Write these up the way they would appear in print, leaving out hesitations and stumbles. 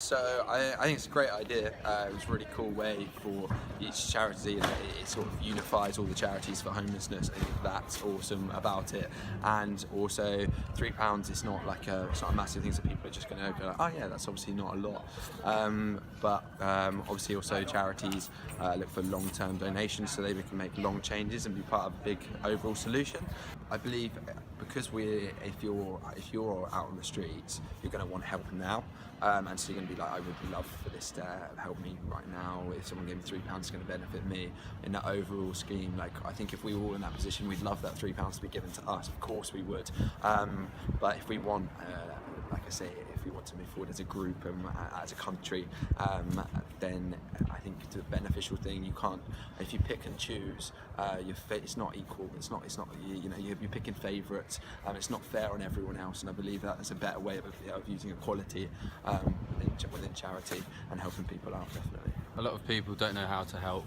So I think it's a great idea. It was a really cool way for each charity, and it sort of unifies all the charities for homelessness. I think that's awesome about it. And also £3, it's not a massive thing, so people are just going to go like, oh yeah, that's obviously not a lot. But obviously also charities look for long-term donations so they can make long changes and be part of a big overall solution. I believe because if you're out on the streets, you're going to want help now, and so you're going to be like, I would love for this to help me right now. If someone gave me £3, it's going to benefit me. In that overall scheme, I think if we were all in that position, we'd love that £3 to be given to us. Of course we would. But if we want, like I say, if we want to move forward as a group and as a country, then I think the beneficial thing, you can't, if you pick and choose, it's not equal. It's not. You're picking favourites. It's not fair on everyone else, and I believe that is a better way of using equality within charity and helping people out. Definitely. A lot of people don't know how to help.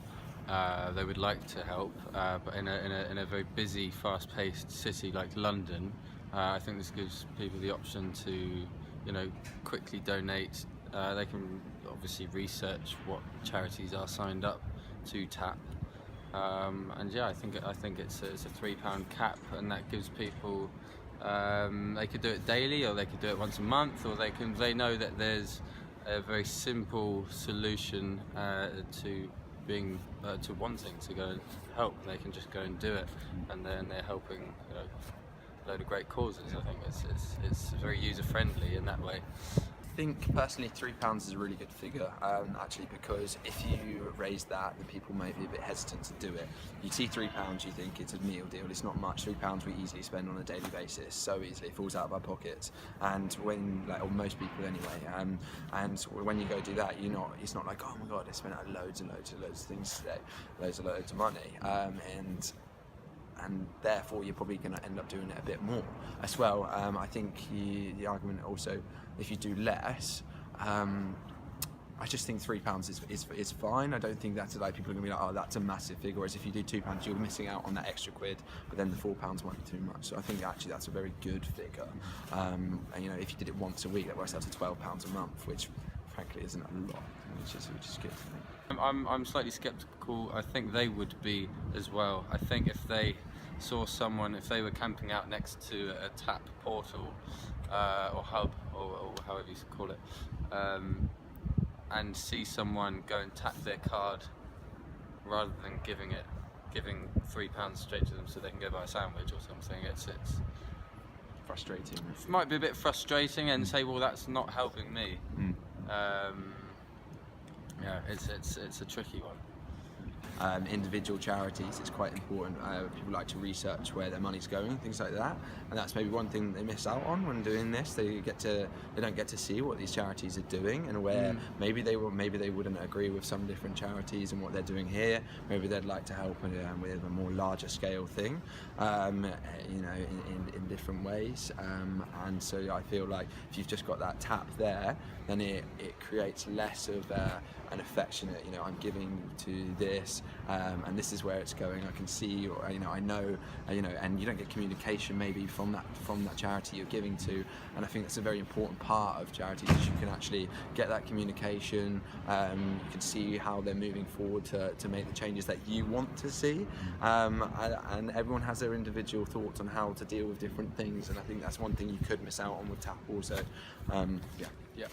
They would like to help, but in a very busy, fast-paced city like London, I think this gives people the option to, quickly donate. They can obviously research what charities are signed up to tap, and yeah, I think it's a £3 cap, and that gives people. They could do it daily, or they could do it once a month, or they know that there's a very simple solution to wanting to go and help. They can just go and do it, and then they're helping a load of great causes. I think it's very user friendly in that way. I think personally £3 is a really good figure, actually, because if you raise that, then people may be a bit hesitant to do it. You see £3, you think it's a meal deal. It's not much. £3 we easily spend on a daily basis, so easily. It falls out of our pockets, and when, or most people anyway, and when you go do that, it's not like, oh my god, I spent loads and loads of things today, loads of money, and therefore you're probably going to end up doing it a bit more as well. I think the argument also, if you do less, I just think £3 is fine. I don't think that's like people are going to be like, oh, that's a massive figure. Whereas if you do £2, you're missing out on that extra quid, but then the £4 might be too much. So I think actually that's a very good figure. And if you did it once a week, that works out to £12 a month, which frankly isn't a lot, which is good. I'm slightly sceptical. I think they would be as well. I think if they saw someone, if they were camping out next to a tap portal or hub, or however you call it, and see someone go and tap their card rather than giving £3 straight to them so they can go buy a sandwich or something, it's frustrating. It might be a bit frustrating and say, well, that's not helping me. Yeah, it's a tricky one. Individual charities, it's quite important. People like to research where their money's going, things like that, and that's maybe one thing they miss out on when doing this. They don't get to see what these charities are doing, and where maybe they wouldn't agree with some different charities and what they're doing here. Maybe they'd like to help with a more larger scale thing, in different ways. And so I feel like if you've just got that tap there, then it creates less of an affectionate, I'm giving to this, and this is where it's going. I can see, or I know, and you don't get communication maybe from that charity you're giving to. And I think that's a very important part of charities, is you can actually get that communication. You can see how they're moving forward to make the changes that you want to see, and everyone has their individual thoughts on how to deal with different things. And I think that's one thing you could miss out on with TAP also. Yeah.